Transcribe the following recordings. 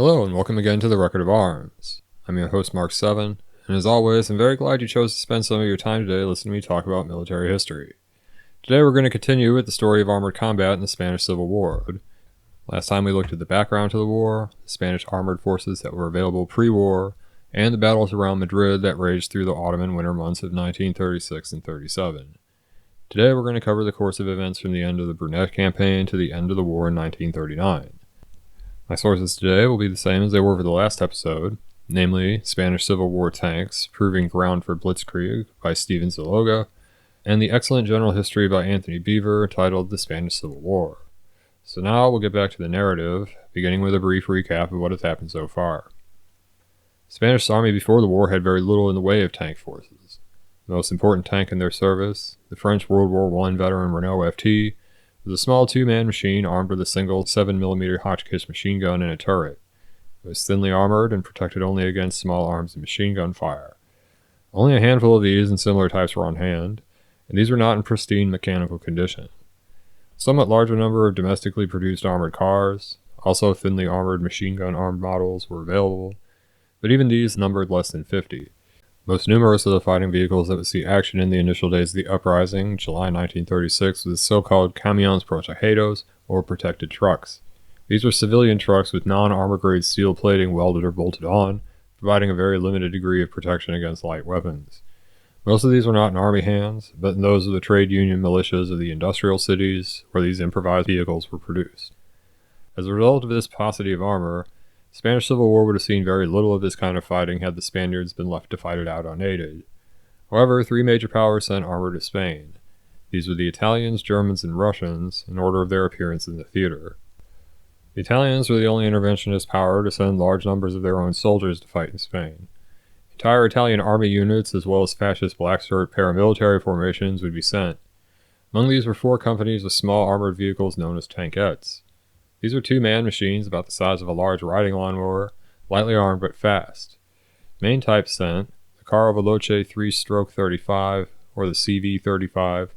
Hello and welcome again to the Record of Arms. I'm your host Mark 7, and as always, I'm very glad you chose to spend some of your time today listening to me talk about military history. Today we're going to continue with the story of armored combat in the Spanish Civil War. Last time we looked at the background to the war, the Spanish armored forces that were available pre-war, and the battles around Madrid that raged through the autumn and winter months of 1936 and 37. Today we're going to cover the course of events from the end of the Brunete campaign to the end of the war in 1939. My sources today will be the same as they were for the last episode, namely Spanish Civil War Tanks, Proving Ground for Blitzkrieg by Steven Zaloga, and the excellent general history by Anthony Beaver titled The Spanish Civil War. So now we'll get back to the narrative, beginning with a brief recap of what has happened so far. The Spanish army before the war had very little in the way of tank forces. The most important tank in their service, the French World War I veteran Renault FT, was a small two-man machine armed with a single 7mm Hotchkiss machine gun and a turret. It was thinly armored and protected only against small arms and machine gun fire. Only a handful of these and similar types were on hand, and these were not in pristine mechanical condition. A somewhat larger number of domestically produced armored cars, also thinly armored machine gun armed models, were available, but even these numbered less than 50. Most numerous of the fighting vehicles that would see action in the initial days of the uprising, July 1936, was so-called camiones protegidos, or protected trucks. These were civilian trucks with non-armor grade steel plating welded or bolted on, providing a very limited degree of protection against light weapons. Most of these were not in army hands, but in those of the trade union militias of the industrial cities, where these improvised vehicles were produced. As a result of this paucity of armor, the Spanish Civil War would have seen very little of this kind of fighting had the Spaniards been left to fight it out unaided. However, three major powers sent armor to Spain. These were the Italians, Germans, and Russians, in order of their appearance in the theater. The Italians were the only interventionist power to send large numbers of their own soldiers to fight in Spain. Entire Italian army units, as well as fascist black shirt paramilitary formations, would be sent. Among these were 4 companies with small armored vehicles known as tankettes. These were two-man machines about the size of a large riding lawnmower, lightly armed but fast. Main types sent, the Carro Veloce 3-35, or the CV-35,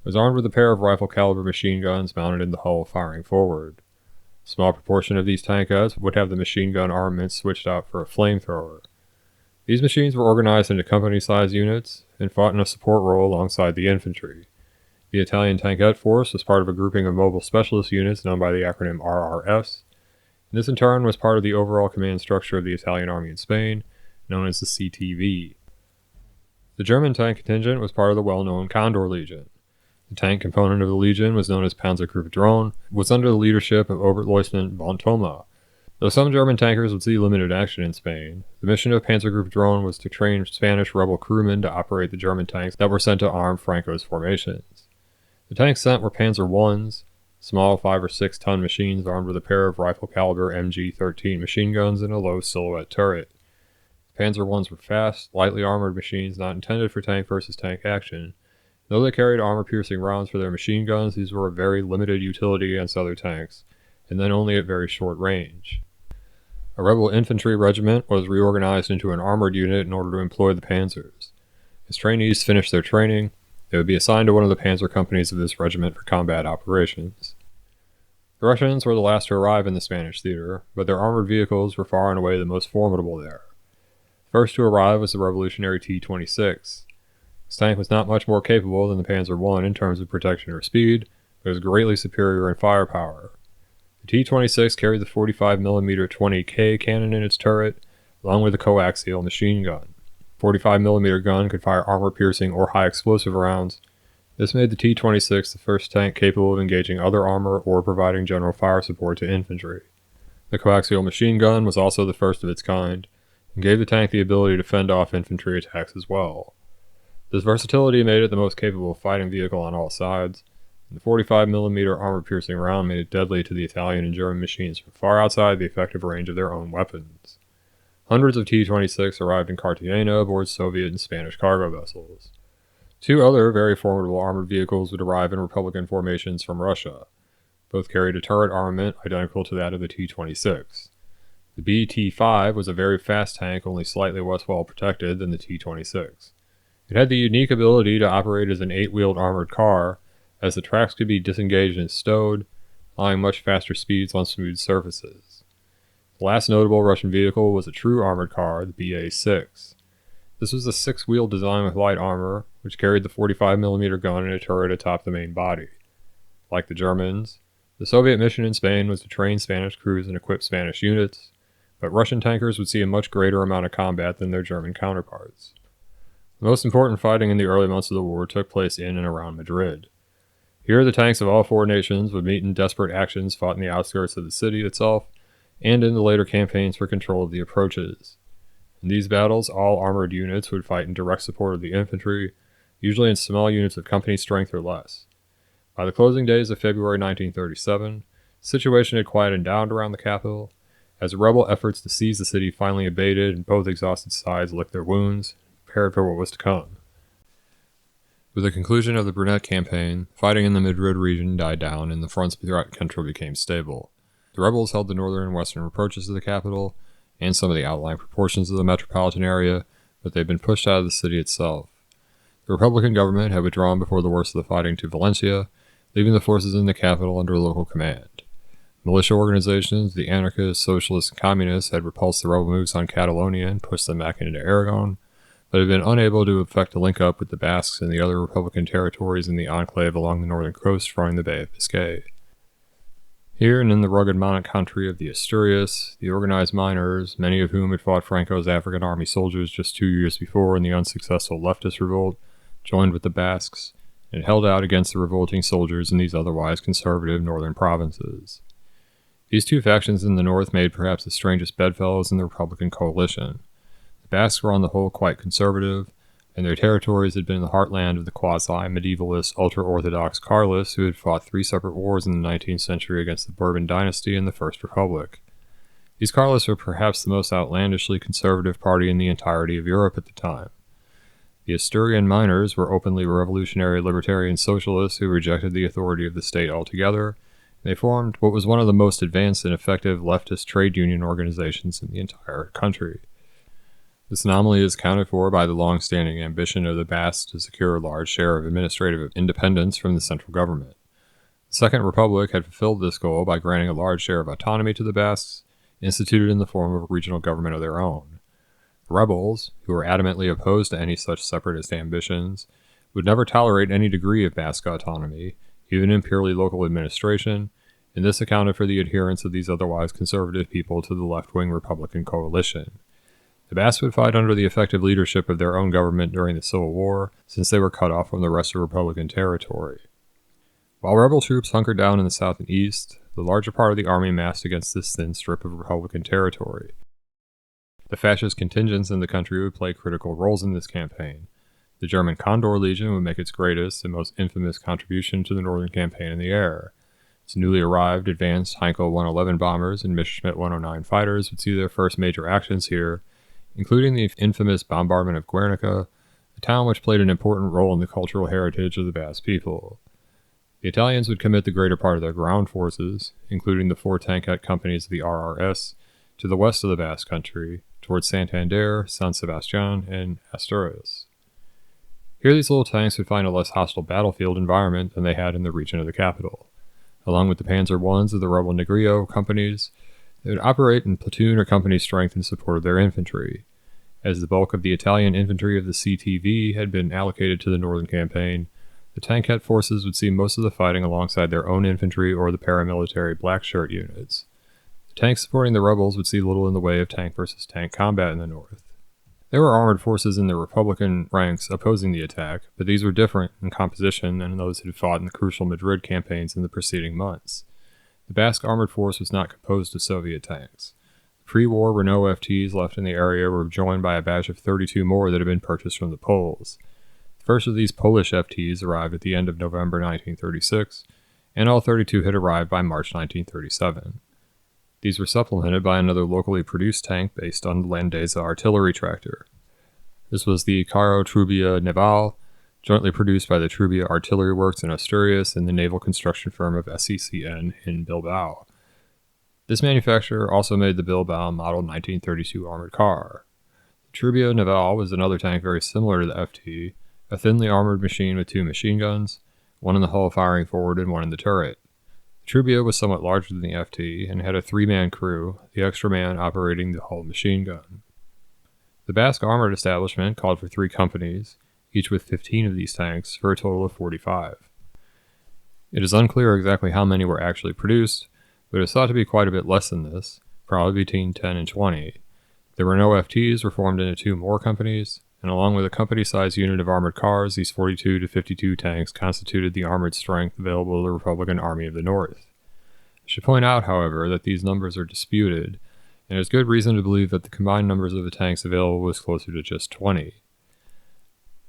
was armed with a pair of rifle-caliber machine guns mounted in the hull firing forward. A small proportion of these tankettes would have the machine gun armament switched out for a flamethrower. These machines were organized into company-sized units and fought in a support role alongside the infantry. The Italian Tankette Force was part of a grouping of mobile specialist units known by the acronym RRS, and this in turn was part of the overall command structure of the Italian army in Spain, known as the CTV. The German tank contingent was part of the well-known Condor Legion. The tank component of the Legion was known as Panzergruppe Drone, was under the leadership of Oberleutnant von Thoma. Though some German tankers would see limited action in Spain, the mission of Panzergruppe Drone was to train Spanish rebel crewmen to operate the German tanks that were sent to arm Franco's formations. The tanks sent were Panzer Is, small 5 or 6 ton machines armed with a pair of rifle-caliber MG-13 machine guns and a low silhouette turret. The Panzer Is were fast, lightly armored machines not intended for tank versus tank action. Though they carried armor-piercing rounds for their machine guns, these were of very limited utility against other tanks, and then only at very short range. A rebel infantry regiment was reorganized into an armored unit in order to employ the panzers. As trainees finished their training, they would be assigned to one of the panzer companies of this regiment for combat operations. The Russians were the last to arrive in the Spanish theater, but their armored vehicles were far and away the most formidable there. The first to arrive was the revolutionary T-26. This tank was not much more capable than the Panzer I in terms of protection or speed, but was greatly superior in firepower. The T-26 carried the 45mm 20K cannon in its turret, along with a coaxial machine gun. 45mm gun could fire armor-piercing or high-explosive rounds. This made the T-26 the first tank capable of engaging other armor or providing general fire support to infantry. The coaxial machine gun was also the first of its kind, and gave the tank the ability to fend off infantry attacks as well. This versatility made it the most capable fighting vehicle on all sides, and the 45mm armor-piercing round made it deadly to the Italian and German machines from far outside the effective range of their own weapons. Hundreds of T-26 arrived in Cartagena aboard Soviet and Spanish cargo vessels. 2 other very formidable armored vehicles would arrive in Republican formations from Russia. Both carried a turret armament identical to that of the T-26. The BT-5 was a very fast tank, only slightly less well protected than the T-26. It had the unique ability to operate as an 8-wheeled armored car, as the tracks could be disengaged and stowed, allowing much faster speeds on smooth surfaces. The last notable Russian vehicle was a true armored car, the BA-6. This was a six-wheel design with light armor, which carried the 45mm gun and a turret atop the main body. Like the Germans, the Soviet mission in Spain was to train Spanish crews and equip Spanish units, but Russian tankers would see a much greater amount of combat than their German counterparts. The most important fighting in the early months of the war took place in and around Madrid. Here, the tanks of all four nations would meet in desperate actions fought in the outskirts of the city itself and in the later campaigns for control of the approaches. In these battles, all armored units would fight in direct support of the infantry, usually in small units of company strength or less. By the closing days of February 1937, the situation had quieted down around the capital, as rebel efforts to seize the city finally abated and both exhausted sides licked their wounds, prepared for what was to come. With the conclusion of the Brunete campaign, fighting in the Madrid region died down and the fronts throughout the country became stable. The rebels held the northern and western approaches to the capital, and some of the outlying proportions of the metropolitan area, but they had been pushed out of the city itself. The Republican government had withdrawn before the worst of the fighting to Valencia, leaving the forces in the capital under local command. Militia organizations, the anarchists, socialists, and communists had repulsed the rebel moves on Catalonia and pushed them back into Aragon, but had been unable to effect a link-up with the Basques and the other Republican territories in the enclave along the northern coast fronting the Bay of Biscay. Here and in the rugged mountain country of the Asturias, the organized miners, many of whom had fought Franco's African army soldiers just 2 years before in the unsuccessful leftist revolt, joined with the Basques, and held out against the revolting soldiers in these otherwise conservative northern provinces. These two factions in the north made perhaps the strangest bedfellows in the Republican coalition. The Basques were on the whole quite conservative, and their territories had been the heartland of the quasi-medievalist ultra-Orthodox Carlists who had fought 3 separate wars in the 19th century against the Bourbon dynasty and the First Republic. These Carlists were perhaps the most outlandishly conservative party in the entirety of Europe at the time. The Asturian miners were openly revolutionary libertarian socialists who rejected the authority of the state altogether, and they formed what was one of the most advanced and effective leftist trade union organizations in the entire country. This anomaly is accounted for by the long-standing ambition of the Basques to secure a large share of administrative independence from the central government. The Second Republic had fulfilled this goal by granting a large share of autonomy to the Basques, instituted in the form of a regional government of their own. The rebels, who were adamantly opposed to any such separatist ambitions, would never tolerate any degree of Basque autonomy, even in purely local administration, and this accounted for the adherence of these otherwise conservative people to the left-wing Republican coalition. The Basques would fight under the effective leadership of their own government during the Civil War, since they were cut off from the rest of Republican territory. While rebel troops hunkered down in the south and east, the larger part of the army massed against this thin strip of Republican territory. The fascist contingents in the country would play critical roles in this campaign. The German Condor Legion would make its greatest and most infamous contribution to the northern campaign in the air. Its newly arrived advanced Heinkel 111 bombers and Messerschmitt 109 fighters would see their first major actions here, including the infamous bombardment of Guernica, a town which played an important role in the cultural heritage of the Basque people. The Italians would commit the greater part of their ground forces, including the 4 tankette companies of the RRS, to the west of the Basque country, towards Santander, San Sebastian, and Asturias. Here these little tanks would find a less hostile battlefield environment than they had in the region of the capital. Along with the Panzer Is of the rebel Negrillo companies, they would operate in platoon or company strength in support of their infantry. As the bulk of the Italian infantry of the CTV had been allocated to the northern campaign, the tankette forces would see most of the fighting alongside their own infantry or the paramilitary black shirt units. The tanks supporting the rebels would see little in the way of tank versus tank combat in the north. There were armored forces in the Republican ranks opposing the attack, but these were different in composition than those who had fought in the crucial Madrid campaigns in the preceding months. The Basque armored force was not composed of Soviet tanks. The pre-war Renault FTs left in the area were joined by a batch of 32 more that had been purchased from the Poles. The first of these Polish FTs arrived at the end of November 1936, and all 32 had arrived by March 1937. These were supplemented by another locally produced tank based on the Landesa artillery tractor. This was the Carro Trubia Naval, jointly produced by the Trubia Artillery Works in Asturias and the naval construction firm of SCCN in Bilbao. This manufacturer also made the Bilbao Model 1932 armored car. The Trubia Naval was another tank very similar to the FT, a thinly armored machine with 2 machine guns, one in the hull firing forward and one in the turret. The Trubia was somewhat larger than the FT and had a 3-man crew, the extra man operating the hull machine gun. The Basque armored establishment called for 3 companies, each with 15 of these tanks, for a total of 45. It is unclear exactly how many were actually produced, but it is thought to be quite a bit less than this, probably between 10 and 20. There were no FTs were formed into 2 more companies, and along with a company-sized unit of armored cars, these 42 to 52 tanks constituted the armored strength available to the Republican Army of the North. I should point out, however, that these numbers are disputed, and there's good reason to believe that the combined numbers of the tanks available was closer to just 20.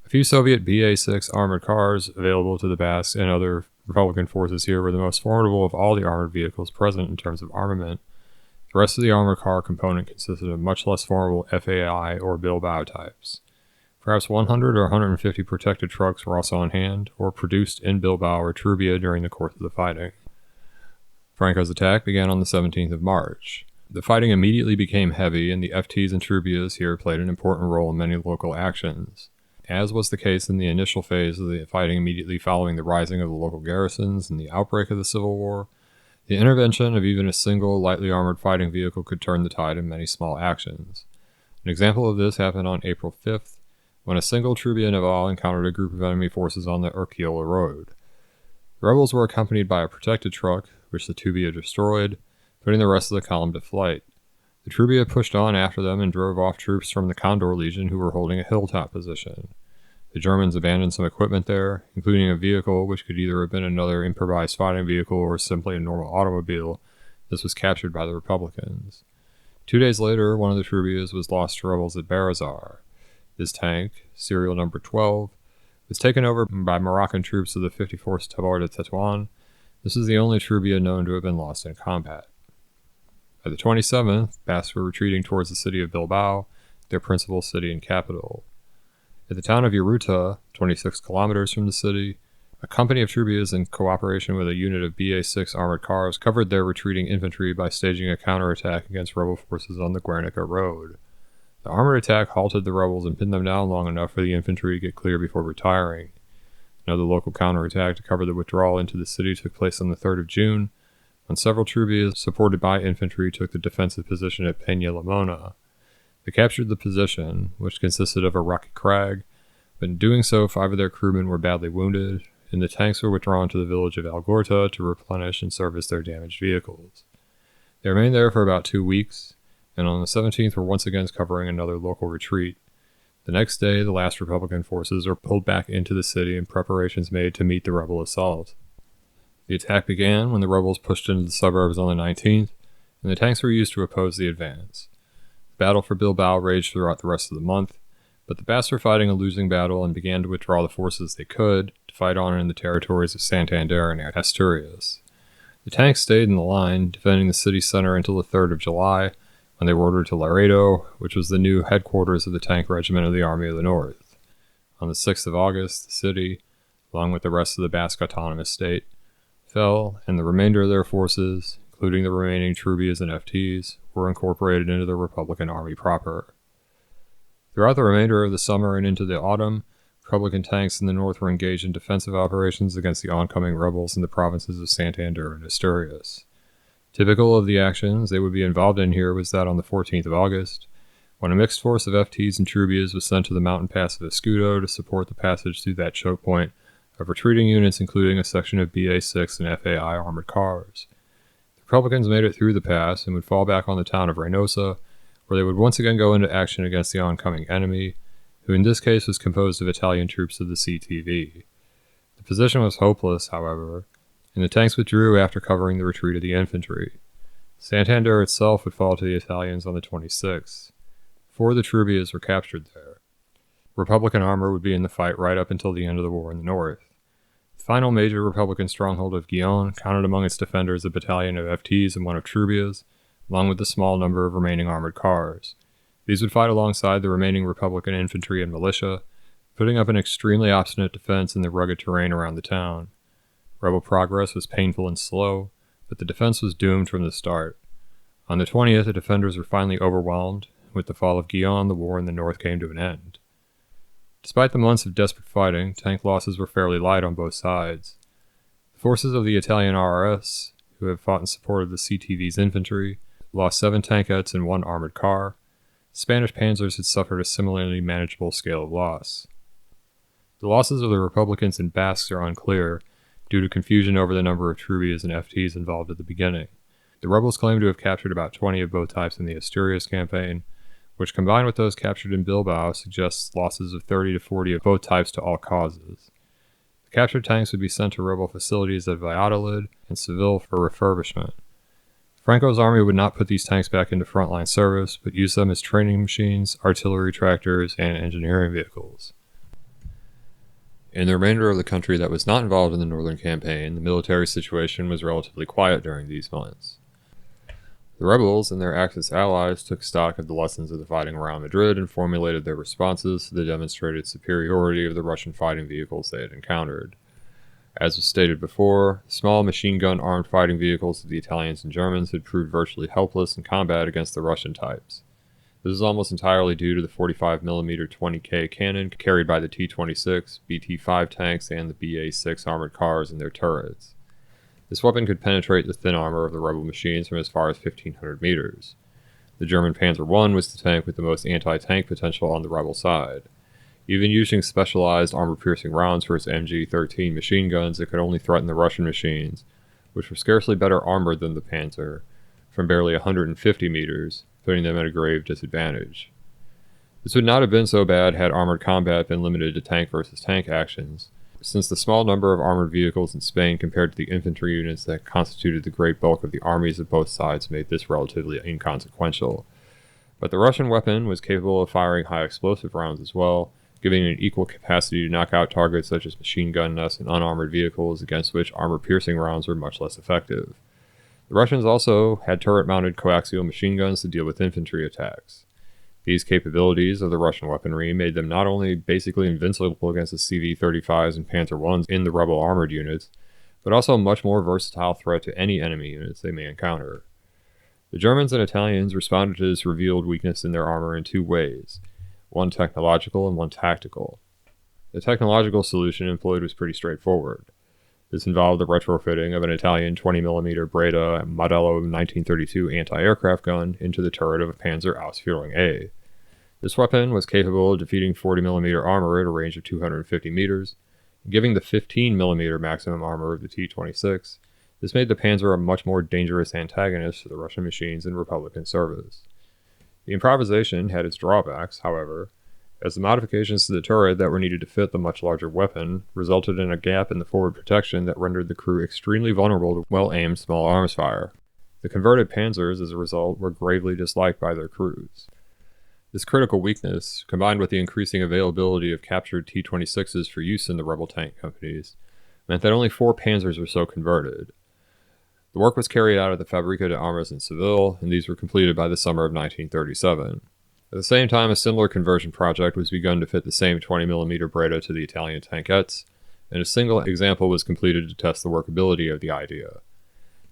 A few Soviet BA-6 armored cars available to the Basques and other Republican forces here were the most formidable of all the armored vehicles present in terms of armament. The rest of the armored car component consisted of much less formidable FAI or Bilbao types. Perhaps 100 or 150 protected trucks were also on hand, or produced in Bilbao or Trubia during the course of the fighting. Franco's attack began on the 17th of March. The fighting immediately became heavy, and the FTs and Trubias here played an important role in many local actions. As was the case in the initial phase of the fighting immediately following the rising of the local garrisons and the outbreak of the Civil War, the intervention of even a single lightly armored fighting vehicle could turn the tide in many small actions. An example of this happened on April 5th, when a single Trubia Naval encountered a group of enemy forces on the Urquiola Road. The rebels were accompanied by a protected truck, which the Trubia destroyed, putting the rest of the column to flight. The Trubia pushed on after them and drove off troops from the Condor Legion who were holding a hilltop position. The Germans abandoned some equipment there, including a vehicle which could either have been another improvised fighting vehicle or simply a normal automobile. This was captured by the Republicans. 2 days later, one of the Trubias was lost to rebels at Barazar. This tank, serial number 12, was taken over by Moroccan troops of the 54th Tabard de Tetuan. This is the only Trubia known to have been lost in combat. By the 27th, Basques were retreating towards the city of Bilbao, their principal city and capital. At the town of Iruta, 26 kilometers from the city, a company of Trubias in cooperation with a unit of BA-6 armored cars covered their retreating infantry by staging a counterattack against rebel forces on the Guernica Road. The armored attack halted the rebels and pinned them down long enough for the infantry to get clear before retiring. Another local counterattack to cover the withdrawal into the city took place on the 3rd of June, when several Trubias, supported by infantry, took the defensive position at Peña Limona. They captured the position, which consisted of a rocky crag, but in doing so 5 of their crewmen were badly wounded, and the tanks were withdrawn to the village of Algorta to replenish and service their damaged vehicles. They remained there for about 2 weeks, and on the 17th were once again covering another local retreat. The next day, the last Republican forces were pulled back into the city and preparations made to meet the rebel assault. The attack began when the rebels pushed into the suburbs on the 19th, and the tanks were used to oppose the advance. The battle for Bilbao raged throughout the rest of the month, but the Basques were fighting a losing battle and began to withdraw the forces they could to fight on in the territories of Santander and Asturias. The tanks stayed in the line, defending the city center until the 3rd of July, when they were ordered to Laredo, which was the new headquarters of the tank regiment of the Army of the North. On the 6th of August, the city, along with the rest of the Basque autonomous state, fell, and the remainder of their forces, including the remaining Trubias and FTs, were incorporated into the Republican Army proper. Throughout the remainder of the summer and into the autumn, Republican tanks in the north were engaged in defensive operations against the oncoming rebels in the provinces of Santander and Asturias. Typical of the actions they would be involved in here was that on the 14th of August, when a mixed force of FTs and Trubias was sent to the mountain pass of Escudo to support the passage through that choke point of retreating units including a section of BA-6 and FAI armored cars. The Republicans made it through the pass and would fall back on the town of Reynosa, where they would once again go into action against the oncoming enemy, who in this case was composed of Italian troops of the CTV. The position was hopeless, however, and the tanks withdrew after covering the retreat of the infantry. Santander itself would fall to the Italians on the 26th. 4 of the Trubias were captured there. Republican armor would be in the fight right up until the end of the war in the north. The final major Republican stronghold of Guion counted among its defenders a battalion of FTs and 1 of Trubias, along with a small number of remaining armored cars. These would fight alongside the remaining Republican infantry and militia, putting up an extremely obstinate defense in the rugged terrain around the town. Rebel progress was painful and slow, but the defense was doomed from the start. On the 20th, the defenders were finally overwhelmed, and with the fall of Guion, the war in the north came to an end. Despite the months of desperate fighting, tank losses were fairly light on both sides. The forces of the Italian RRS, who had fought in support of the CTV's infantry, lost 7 tankettes and 1 armored car. Spanish panzers had suffered a similarly manageable scale of loss. The losses of the Republicans and Basques are unclear, due to confusion over the number of Trubias and FTs involved at the beginning. The rebels claim to have captured about 20 of both types in the Asturias campaign, which combined with those captured in Bilbao suggests losses of 30 to 40 of both types to all causes. The captured tanks would be sent to rebel facilities at Valladolid and Seville for refurbishment. Franco's army would not put these tanks back into frontline service, but use them as training machines, artillery tractors, and engineering vehicles. In the remainder of the country that was not involved in the Northern Campaign, the military situation was relatively quiet during these months. The rebels and their Axis allies took stock of the lessons of the fighting around Madrid and formulated their responses to the demonstrated superiority of the Russian fighting vehicles they had encountered. As was stated before, small machine gun armed fighting vehicles of the Italians and Germans had proved virtually helpless in combat against the Russian types. This is almost entirely due to the 45mm 20K cannon carried by the T-26, BT-5 tanks, and the BA-6 armored cars and their turrets. This weapon could penetrate the thin armor of the rebel machines from as far as 1,500 meters. The German Panzer I was the tank with the most anti-tank potential on the rebel side. Even using specialized armor-piercing rounds for its MG-13 machine guns, it could only threaten the Russian machines, which were scarcely better armored than the Panzer, from barely 150 meters, putting them at a grave disadvantage. This would not have been so bad had armored combat been limited to tank versus tank actions, since the small number of armored vehicles in Spain compared to the infantry units that constituted the great bulk of the armies of both sides made this relatively inconsequential. But the Russian weapon was capable of firing high explosive rounds as well, giving it an equal capacity to knock out targets such as machine gun nests and unarmored vehicles against which armor-piercing rounds were much less effective. The Russians also had turret-mounted coaxial machine guns to deal with infantry attacks. These capabilities of the Russian weaponry made them not only basically invincible against the CV-35s and Panzer Is in the rebel armored units, but also a much more versatile threat to any enemy units they may encounter. The Germans and Italians responded to this revealed weakness in their armor in 2 ways, one technological and one tactical. The technological solution employed was pretty straightforward. This involved the retrofitting of an Italian 20mm Breda Modello 1932 anti-aircraft gun into the turret of a Panzer Ausführung A. This weapon was capable of defeating 40mm armor at a range of 250 meters, and giving the 15mm maximum armor of the T-26. This made the Panzer a much more dangerous antagonist to the Russian machines in Republican service. The improvisation had its drawbacks, however, as the modifications to the turret that were needed to fit the much larger weapon resulted in a gap in the forward protection that rendered the crew extremely vulnerable to well-aimed small arms fire. The converted Panzers, as a result, were gravely disliked by their crews. This critical weakness, combined with the increasing availability of captured T-26s for use in the rebel tank companies, meant that only 4 Panzers were so converted. The work was carried out at the Fábrica de Armas in Seville, and these were completed by the summer of 1937. At the same time, a similar conversion project was begun to fit the same 20mm Breda to the Italian tankettes, and a single example was completed to test the workability of the idea.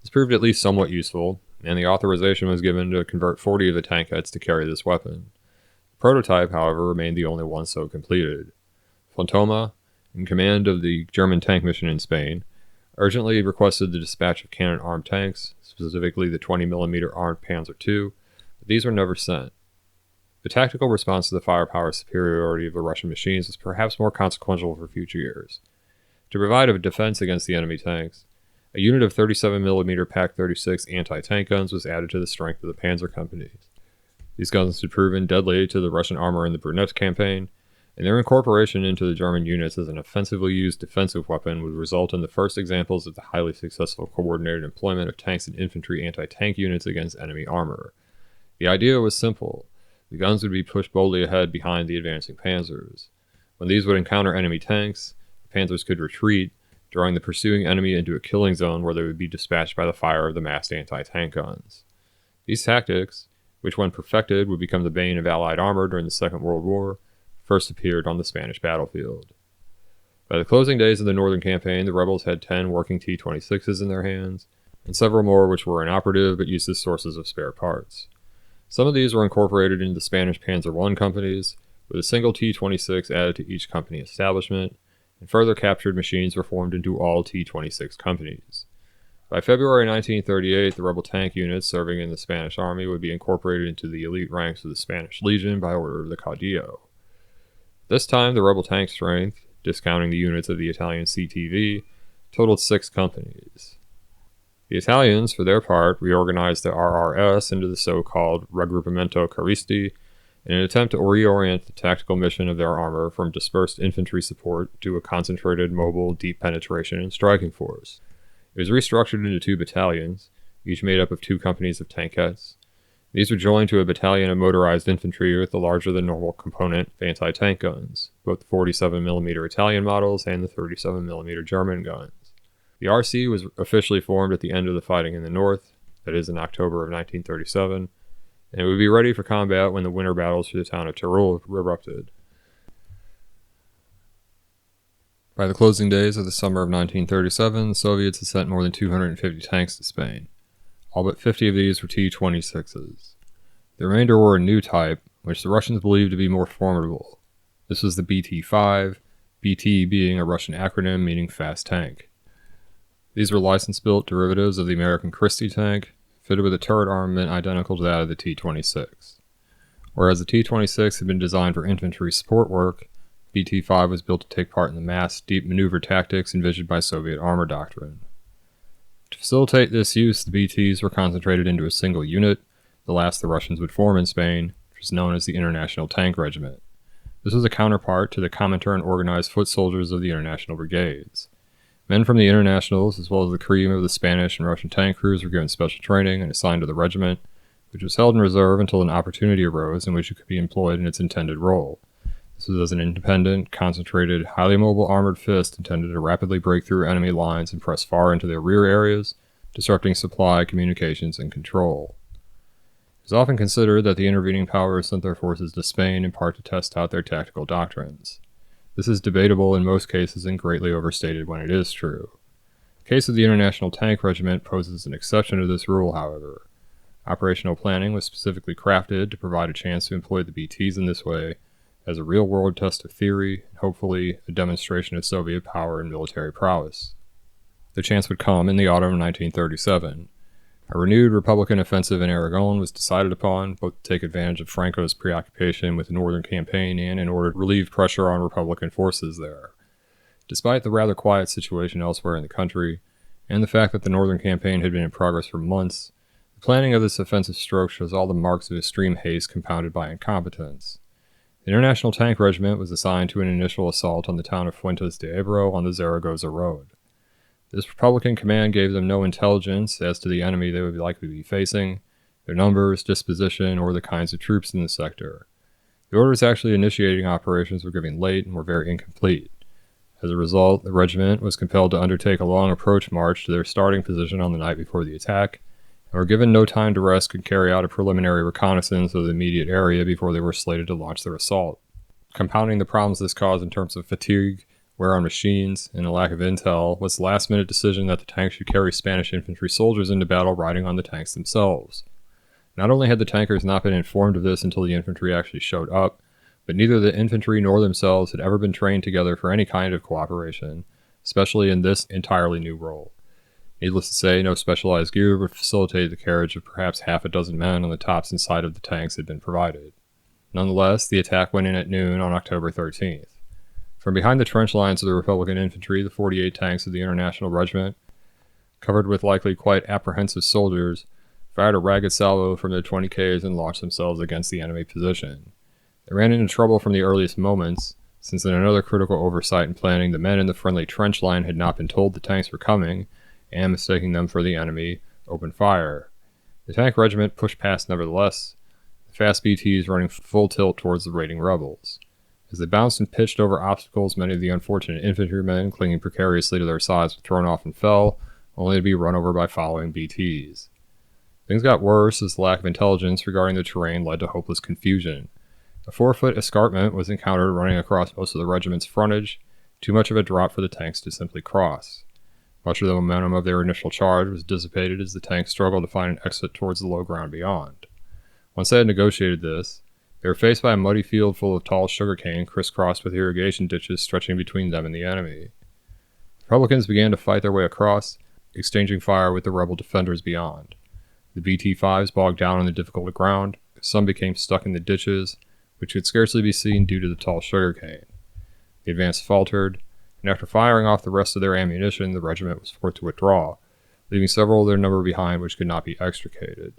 This proved at least somewhat useful, and the authorization was given to convert 40 of the tankettes to carry this weapon. The prototype, however, remained the only one so completed. Fontoma, in command of the German tank mission in Spain, urgently requested the dispatch of cannon-armed tanks, specifically the 20mm armed Panzer II, but these were never sent. The tactical response to the firepower superiority of the Russian machines was perhaps more consequential for future years. To provide a defense against the enemy tanks, a unit of 37mm PaK-36 anti-tank guns was added to the strength of the panzer companies. These guns had proven deadly to the Russian armor in the Brunete campaign, and their incorporation into the German units as an offensively used defensive weapon would result in the first examples of the highly successful coordinated employment of tanks and infantry anti-tank units against enemy armor. The idea was simple. The guns would be pushed boldly ahead behind the advancing panzers. When these would encounter enemy tanks, the panzers could retreat, drawing the pursuing enemy into a killing zone where they would be dispatched by the fire of the massed anti-tank guns. These tactics, which when perfected would become the bane of Allied armor during the Second World War, first appeared on the Spanish battlefield. By the closing days of the Northern Campaign, the rebels had 10 working T-26s in their hands, and several more which were inoperative but used as sources of spare parts. Some of these were incorporated into the Spanish Panzer I companies, with a single T-26 added to each company establishment, and further captured machines were formed into all T-26 companies. By February 1938, the rebel tank units serving in the Spanish army would be incorporated into the elite ranks of the Spanish Legion by order of the Caudillo. This time, the rebel tank strength, discounting the units of the Italian CTV, totaled 6 companies. The Italians, for their part, reorganized the RRS into the so-called Raggruppamento Caristi in an attempt to reorient the tactical mission of their armor from dispersed infantry support to a concentrated, mobile, deep penetration and striking force. It was restructured into 2 battalions, each made up of 2 companies of tankettes. These were joined to a battalion of motorized infantry with the larger-than-normal component of anti-tank guns, both the 47mm Italian models and the 37mm German guns. The RC was officially formed at the end of the fighting in the north, that is in October of 1937, and it would be ready for combat when the winter battles for the town of Teruel erupted. By the closing days of the summer of 1937, the Soviets had sent more than 250 tanks to Spain. All but 50 of these were T-26s. The remainder were a new type, which the Russians believed to be more formidable. This was the BT-5, BT being a Russian acronym meaning fast tank. These were license-built derivatives of the American Christie tank, fitted with a turret armament identical to that of the T-26. Whereas the T-26 had been designed for infantry support work, BT-5 was built to take part in the massed, deep maneuver tactics envisioned by Soviet armor doctrine. To facilitate this use, the BTs were concentrated into a single unit, the last the Russians would form in Spain, which was known as the International Tank Regiment. This was a counterpart to the Comintern organized foot soldiers of the International Brigades. Men from the Internationals, as well as the cream of the Spanish and Russian tank crews, were given special training and assigned to the regiment, which was held in reserve until an opportunity arose in which it could be employed in its intended role. This was as an independent, concentrated, highly mobile armored fist intended to rapidly break through enemy lines and press far into their rear areas, disrupting supply, communications, and control. It is often considered that the intervening powers sent their forces to Spain in part to test out their tactical doctrines. This is debatable in most cases and greatly overstated when it is true. The case of the International Tank Regiment poses an exception to this rule, however. Operational planning was specifically crafted to provide a chance to employ the BTs in this way as a real-world test of theory, and hopefully a demonstration of Soviet power and military prowess. The chance would come in the autumn of 1937. A renewed Republican offensive in Aragon was decided upon, both to take advantage of Franco's preoccupation with the northern campaign and in order to relieve pressure on Republican forces there. Despite the rather quiet situation elsewhere in the country, and the fact that the northern campaign had been in progress for months, the planning of this offensive stroke shows all the marks of extreme haste compounded by incompetence. The International Tank Regiment was assigned to an initial assault on the town of Fuentes de Ebro on the Zaragoza Road. This Republican command gave them no intelligence as to the enemy they would likely be facing, their numbers, disposition, or the kinds of troops in the sector. The orders actually initiating operations were given late and were very incomplete. As a result, the regiment was compelled to undertake a long approach march to their starting position on the night before the attack, and were given no time to rest and carry out a preliminary reconnaissance of the immediate area before they were slated to launch their assault. Compounding the problems this caused in terms of fatigue, wear on machines, and a lack of intel was the last-minute decision that the tanks should carry Spanish infantry soldiers into battle riding on the tanks themselves. Not only had the tankers not been informed of this until the infantry actually showed up, but neither the infantry nor themselves had ever been trained together for any kind of cooperation, especially in this entirely new role. Needless to say, no specialized gear would facilitate the carriage of perhaps half a dozen men on the tops and side of the tanks had been provided. Nonetheless, the attack went in at noon on October 13th. From behind the trench lines of the Republican infantry, the 48 tanks of the International Regiment, covered with likely quite apprehensive soldiers, fired a ragged salvo from their 20Ks and launched themselves against the enemy position. They ran into trouble from the earliest moments, since in another critical oversight and planning, the men in the friendly trench line had not been told the tanks were coming, and mistaking them for the enemy, opened fire. The tank regiment pushed past nevertheless, the fast BTs running full tilt towards the raiding rebels. As they bounced and pitched over obstacles, many of the unfortunate infantrymen clinging precariously to their sides were thrown off and fell, only to be run over by following BTs. Things got worse as the lack of intelligence regarding the terrain led to hopeless confusion. A 4-foot escarpment was encountered running across most of the regiment's frontage, too much of a drop for the tanks to simply cross. Much of the momentum of their initial charge was dissipated as the tanks struggled to find an exit towards the low ground beyond. Once they had negotiated this, they were faced by a muddy field full of tall sugarcane crisscrossed with irrigation ditches stretching between them and the enemy. The Republicans began to fight their way across, exchanging fire with the rebel defenders beyond. The BT-5s bogged down on the difficult ground, some became stuck in the ditches, which could scarcely be seen due to the tall sugarcane. The advance faltered, and after firing off the rest of their ammunition, the regiment was forced to withdraw, leaving several of their number behind which could not be extricated.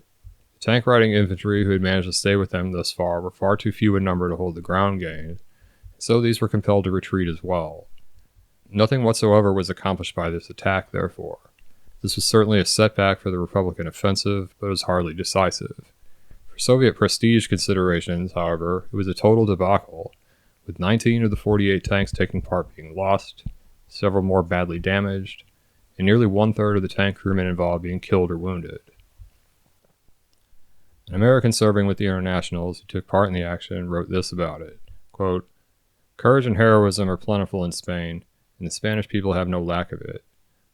The tank-riding infantry who had managed to stay with them thus far were far too few in number to hold the ground gain, so these were compelled to retreat as well. Nothing whatsoever was accomplished by this attack, therefore. This was certainly a setback for the Republican offensive, but was hardly decisive. For Soviet prestige considerations, however, it was a total debacle, with 19 of the 48 tanks taking part being lost, several more badly damaged, and nearly one-third of the tank crewmen involved being killed or wounded. An American serving with the Internationals who took part in the action wrote this about it, quote, "Courage and heroism are plentiful in Spain, and the Spanish people have no lack of it.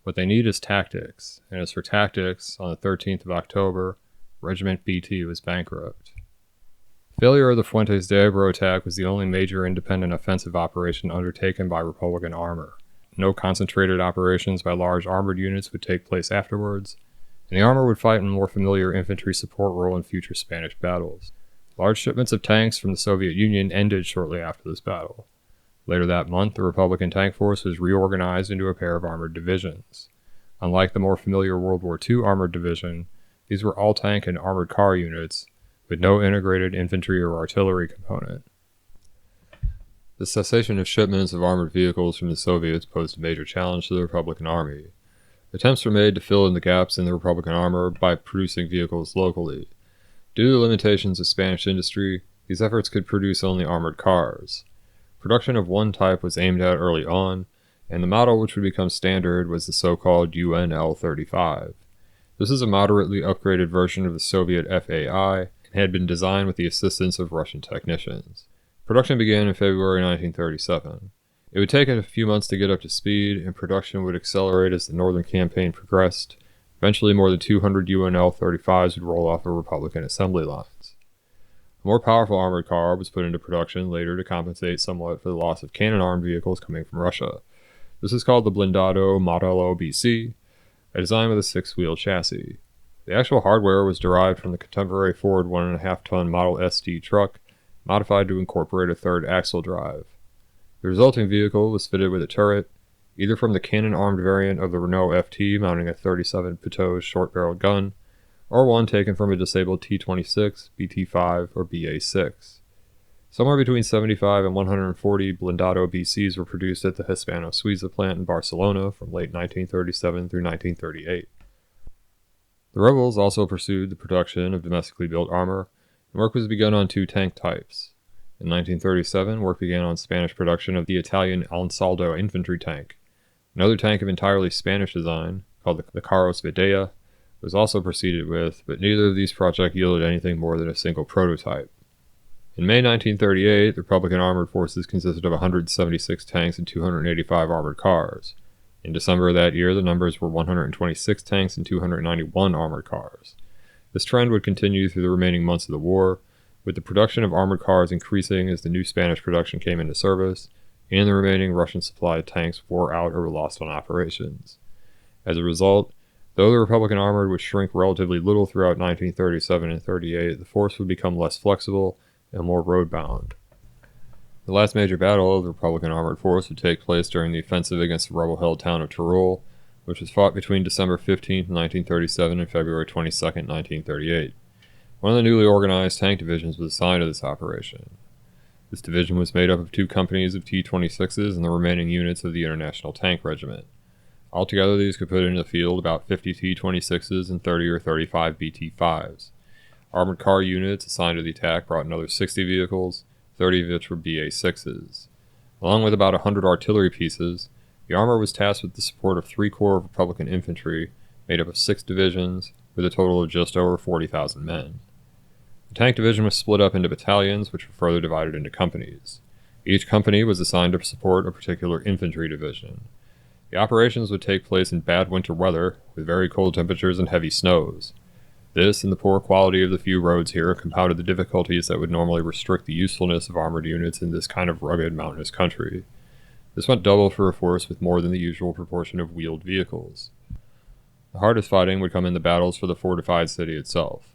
What they need is tactics, and as for tactics, on the 13th of October, Regiment BT was bankrupt." Failure of the Fuentes de Ebro attack was the only major independent offensive operation undertaken by Republican armor. No concentrated operations by large armored units would take place afterwards, and the armor would fight in a more familiar infantry support role in future Spanish battles. Large shipments of tanks from the Soviet Union ended shortly after this battle. Later that month, the Republican tank force was reorganized into a pair of armored divisions. Unlike the more familiar World War II armored division, these were all-tank and armored car units, with no integrated infantry or artillery component. The cessation of shipments of armored vehicles from the Soviets posed a major challenge to the Republican Army. Attempts were made to fill in the gaps in the Republican armor by producing vehicles locally. Due to the limitations of Spanish industry, these efforts could produce only armored cars. Production of one type was aimed at early on, and the model which would become standard was the so-called UNL-35. This is a moderately upgraded version of the Soviet FAI and had been designed with the assistance of Russian technicians. Production began in February 1937. It would take a few months to get up to speed, and production would accelerate as the Northern Campaign progressed. Eventually, more than 200 UNL-35s would roll off of Republican assembly lines. A more powerful armored car was put into production later to compensate somewhat for the loss of cannon-armed vehicles coming from Russia. This is called the Blindado Modello BC, a design with a 6-wheel chassis. The actual hardware was derived from the contemporary Ford 1.5-ton Model SD truck, modified to incorporate a third axle drive. The resulting vehicle was fitted with a turret, either from the cannon-armed variant of the Renault FT mounting a 37 Pitot short-barreled gun, or one taken from a disabled T-26, BT-5, or BA-6. Somewhere between 75 and 140 Blindado BCs were produced at the Hispano-Suiza plant in Barcelona from late 1937 through 1938. The rebels also pursued the production of domestically built armor, and work was begun on 2 tank types. In 1937, work began on Spanish production of the Italian Ansaldo infantry tank. Another tank of entirely Spanish design, called the Carros Videa, was also proceeded with, but neither of these projects yielded anything more than a single prototype. In May 1938, the Republican armored forces consisted of 176 tanks and 285 armored cars. In December of that year, the numbers were 126 tanks and 291 armored cars. This trend would continue through the remaining months of the war, with the production of armored cars increasing as the new Spanish production came into service, and the remaining Russian-supplied tanks wore out or were lost on operations. As a result, though the Republican armor would shrink relatively little throughout 1937 and 38, the force would become less flexible and more road-bound. The last major battle of the Republican armored force would take place during the offensive against the rebel-held town of Teruel, which was fought between December 15, 1937 and February 22, 1938. One of the newly organized tank divisions was assigned to this operation. This division was made up of 2 companies of T-26s and the remaining units of the International Tank Regiment. Altogether, these could put into the field about 50 T-26s and 30 or 35 BT-5s. Armored car units assigned to the attack brought another 60 vehicles, 30 of which were BA-6s. Along with about 100 artillery pieces, the armor was tasked with the support of 3 corps of Republican infantry, made up of 6 divisions, with a total of just over 40,000 men. The tank division was split up into battalions, which were further divided into companies. Each company was assigned to support a particular infantry division. The operations would take place in bad winter weather, with very cold temperatures and heavy snows. This, and the poor quality of the few roads here, compounded the difficulties that would normally restrict the usefulness of armored units in this kind of rugged, mountainous country. This went double for a force with more than the usual proportion of wheeled vehicles. The hardest fighting would come in the battles for the fortified city itself.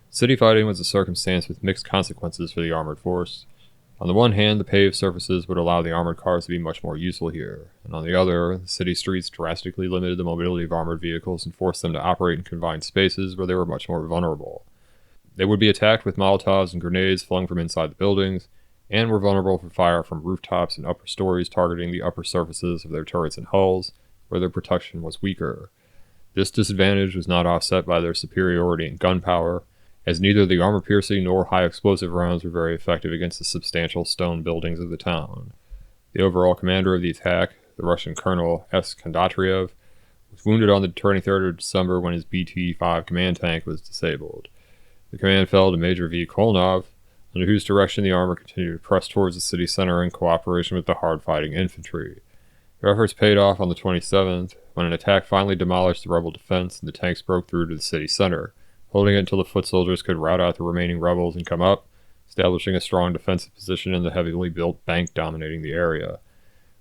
City fighting was a circumstance with mixed consequences for the armored force. On the one hand, the paved surfaces would allow the armored cars to be much more useful here, and on the other, the city streets drastically limited the mobility of armored vehicles and forced them to operate in confined spaces where they were much more vulnerable. They would be attacked with Molotovs and grenades flung from inside the buildings, and were vulnerable for fire from rooftops and upper stories targeting the upper surfaces of their turrets and hulls, where their protection was weaker. This disadvantage was not offset by their superiority in gunpowder, as neither the armor-piercing nor high-explosive rounds were very effective against the substantial stone buildings of the town. The overall commander of the attack, the Russian Colonel S. Kondratev, was wounded on the 23rd of December when his BT-5 command tank was disabled. The command fell to Major V. Kolnov, under whose direction the armor continued to press towards the city center in cooperation with the hard-fighting infantry. Their efforts paid off on the 27th, when an attack finally demolished the rebel defense and the tanks broke through to the city center, holding it until the foot soldiers could rout out the remaining rebels and come up, establishing a strong defensive position in the heavily built bank dominating the area.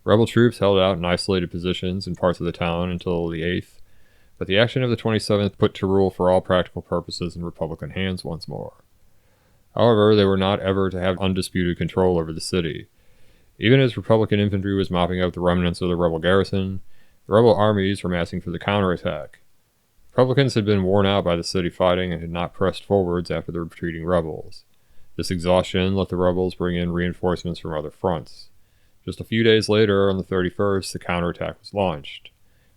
Rebel troops held out in isolated positions in parts of the town until the 8th, but the action of the 27th put Tyrol for all practical purposes in Republican hands once more. However, they were not ever to have undisputed control over the city. Even as Republican infantry was mopping up the remnants of the rebel garrison, the rebel armies were massing for the counterattack. Republicans had been worn out by the city fighting and had not pressed forwards after the retreating rebels. This exhaustion let the rebels bring in reinforcements from other fronts. Just a few days later, on the 31st, the counterattack was launched.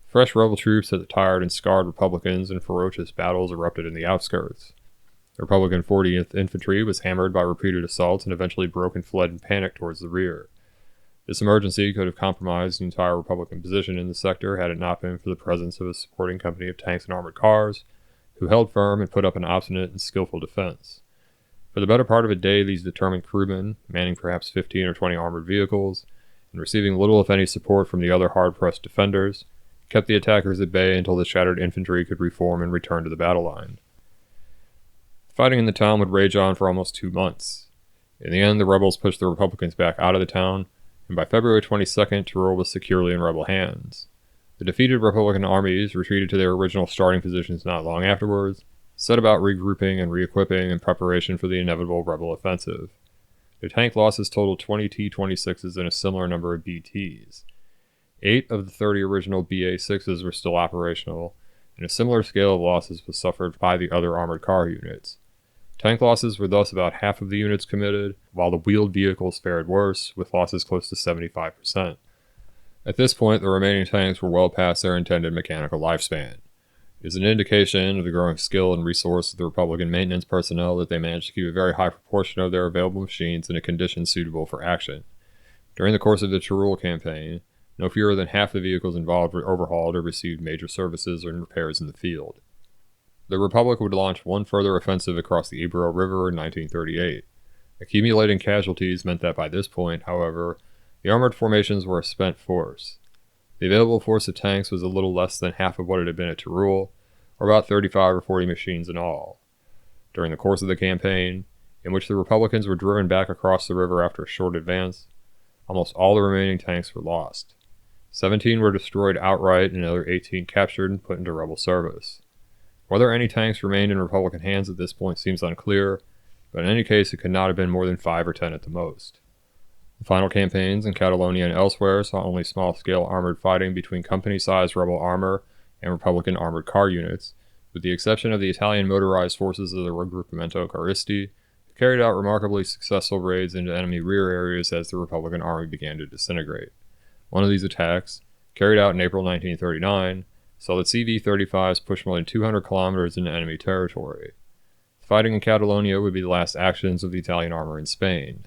Fresh rebel troops had the tired and scarred Republicans, and ferocious battles erupted in the outskirts. The Republican 40th Infantry was hammered by repeated assaults and eventually broke and fled in panic towards the rear. This emergency could have compromised the entire Republican position in the sector had it not been for the presence of a supporting company of tanks and armored cars, who held firm and put up an obstinate and skillful defense. For the better part of a day, these determined crewmen, manning perhaps 15 or 20 armored vehicles, and receiving little if any support from the other hard-pressed defenders, kept the attackers at bay until the shattered infantry could reform and return to the battle line. Fighting in the town would rage on for almost 2 months. In the end, the rebels pushed the Republicans back out of the town, and by February 22nd, Tyrol was securely in rebel hands. The defeated Republican armies retreated to their original starting positions not long afterwards, set about regrouping and re-equipping in preparation for the inevitable rebel offensive. Their tank losses totaled 20 T-26s and a similar number of BTs. 8 of the 30 original BA-6s were still operational, and a similar scale of losses was suffered by the other armored car units. Tank losses were thus about half of the units committed, while the wheeled vehicles fared worse, with losses close to 75%. At this point, the remaining tanks were well past their intended mechanical lifespan. It is an indication of the growing skill and resource of the Republican maintenance personnel that they managed to keep a very high proportion of their available machines in a condition suitable for action. During the course of the Tyrol campaign, no fewer than half the vehicles involved were overhauled or received major services and repairs in the field. The Republic would launch one further offensive across the Ebro River in 1938. Accumulating casualties meant that by this point, however, the armored formations were a spent force. The available force of tanks was a little less than half of what it had been at Tyrol, or about 35 or 40 machines in all. During the course of the campaign, in which the Republicans were driven back across the river after a short advance, almost all the remaining tanks were lost. 17 were destroyed outright and another 18 captured and put into rebel service. Whether any tanks remained in Republican hands at this point seems unclear, but in any case it could not have been more than 5 or 10 at the most. The final campaigns in Catalonia and elsewhere saw only small-scale armored fighting between company-sized rebel armor and Republican armored car units, with the exception of the Italian motorized forces of the Raggruppamento Caristi, who carried out remarkably successful raids into enemy rear areas as the Republican army began to disintegrate. One of these attacks, carried out in April 1939, saw the CV-35s push more than 200 kilometers into enemy territory. The fighting in Catalonia would be the last actions of the Italian armor in Spain.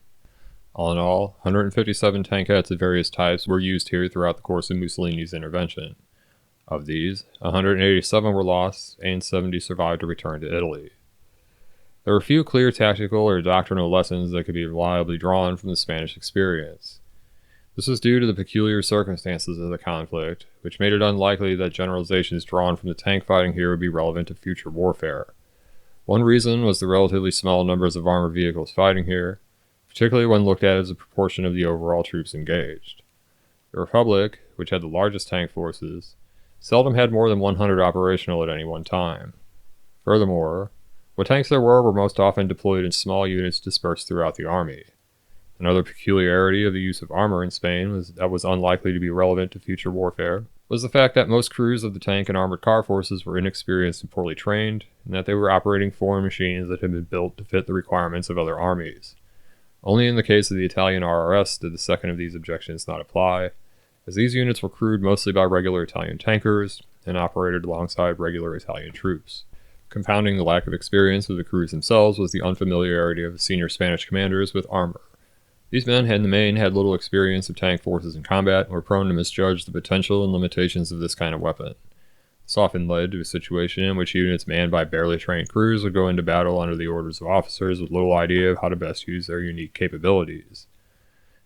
All in all, 157 tankettes of various types were used here throughout the course of Mussolini's intervention. Of these, 187 were lost, and 70 survived to return to Italy. There were few clear tactical or doctrinal lessons that could be reliably drawn from the Spanish experience. This was due to the peculiar circumstances of the conflict, which made it unlikely that generalizations drawn from the tank fighting here would be relevant to future warfare. One reason was the relatively small numbers of armored vehicles fighting here, particularly when looked at as a proportion of the overall troops engaged. The Republic, which had the largest tank forces, seldom had more than 100 operational at any one time. Furthermore, what tanks there were most often deployed in small units dispersed throughout the army. Another peculiarity of the use of armor in Spain that was unlikely to be relevant to future warfare was the fact that most crews of the tank and armored car forces were inexperienced and poorly trained, and that they were operating foreign machines that had been built to fit the requirements of other armies. Only in the case of the Italian RRS did the second of these objections not apply, as these units were crewed mostly by regular Italian tankers and operated alongside regular Italian troops. Compounding the lack of experience of the crews themselves was the unfamiliarity of the senior Spanish commanders with armor. These men in the main had little experience of tank forces in combat and were prone to misjudge the potential and limitations of this kind of weapon. This often led to a situation in which units manned by barely trained crews would go into battle under the orders of officers with little idea of how to best use their unique capabilities.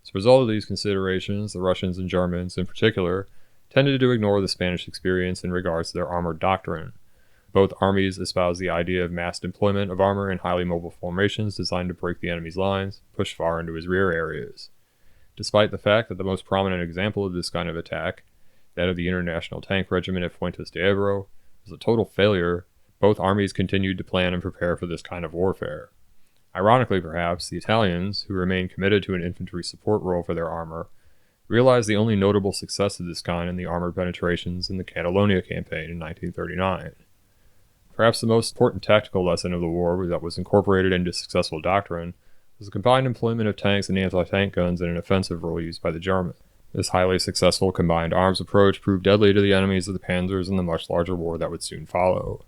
As a result of these considerations, the Russians and Germans, in particular, tended to ignore the Spanish experience in regards to their armored doctrine. Both armies espoused the idea of mass deployment of armor in highly mobile formations designed to break the enemy's lines, push far into his rear areas. Despite the fact that the most prominent example of this kind of attack, that of the International Tank Regiment at Fuentes de Ebro, was a total failure, both armies continued to plan and prepare for this kind of warfare. Ironically, perhaps, the Italians, who remained committed to an infantry support role for their armor, realized the only notable success of this kind in the armored penetrations in the Catalonia campaign in 1939. Perhaps the most important tactical lesson of the war that was incorporated into successful doctrine was the combined employment of tanks and anti-tank guns in an offensive role used by the Germans. This highly successful combined arms approach proved deadly to the enemies of the panzers in the much larger war that would soon follow.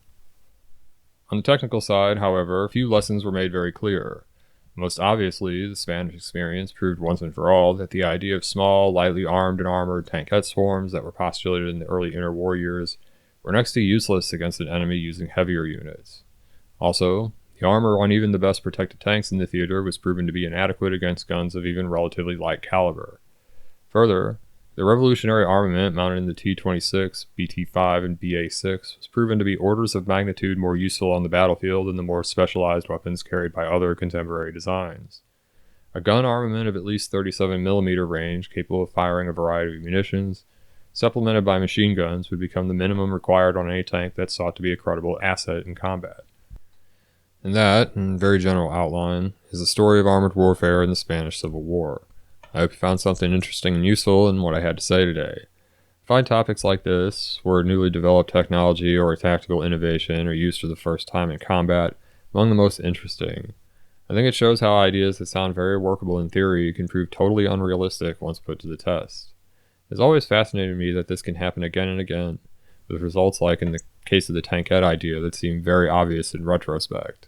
On the technical side, however, few lessons were made very clear. Most obviously, the Spanish experience proved once and for all that the idea of small, lightly armed and armored tankette swarms that were postulated in the early interwar years were next to useless against an enemy using heavier units. Also, the armor on even the best protected tanks in the theater was proven to be inadequate against guns of even relatively light caliber. Further, the revolutionary armament mounted in the T-26, BT-5, and BA-6 was proven to be orders of magnitude more useful on the battlefield than the more specialized weapons carried by other contemporary designs. A gun armament of at least 37mm range capable of firing a variety of munitions, supplemented by machine guns, would become the minimum required on any tank that sought to be a credible asset in combat. And that, in very general outline, is the story of armored warfare in the Spanish Civil War. I hope you found something interesting and useful in what I had to say today. I find topics like this, where newly developed technology or a tactical innovation are used for the first time in combat, among the most interesting. I think it shows how ideas that sound very workable in theory can prove totally unrealistic once put to the test. It's always fascinated me that this can happen again and again, with results like in the case of the tankette idea that seem very obvious in retrospect.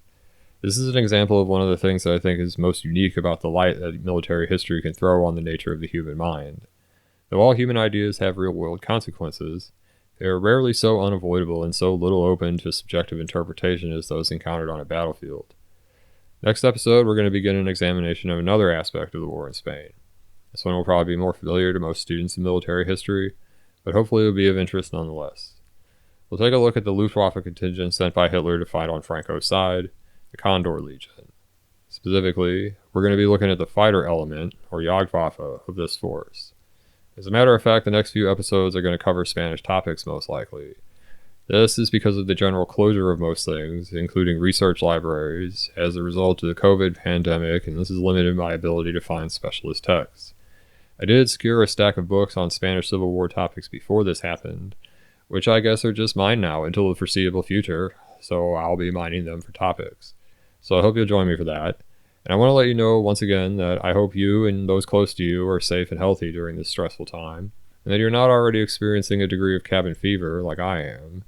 This is an example of one of the things that I think is most unique about the light that military history can throw on the nature of the human mind. Though all human ideas have real-world consequences, they are rarely so unavoidable and so little open to subjective interpretation as those encountered on a battlefield. Next episode, we're going to begin an examination of another aspect of the war in Spain. This one will probably be more familiar to most students in military history, but hopefully it will be of interest nonetheless. We'll take a look at the Luftwaffe contingent sent by Hitler to fight on Franco's side, the Condor Legion. Specifically, we're going to be looking at the fighter element, or Jagdwaffe, of this force. As a matter of fact, the next few episodes are going to cover Spanish topics most likely. This is because of the general closure of most things, including research libraries, as a result of the COVID pandemic, and this has limited my ability to find specialist texts. I did secure a stack of books on Spanish Civil War topics before this happened, which I guess are just mine now until the foreseeable future, so I'll be mining them for topics. So I hope you'll join me for that. And I want to let you know once again that I hope you and those close to you are safe and healthy during this stressful time, and that you're not already experiencing a degree of cabin fever like I am.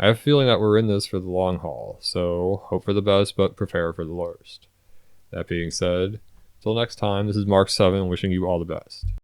I have a feeling that we're in this for the long haul, so hope for the best but prepare for the worst. That being said, until next time, this is Mark 7 wishing you all the best.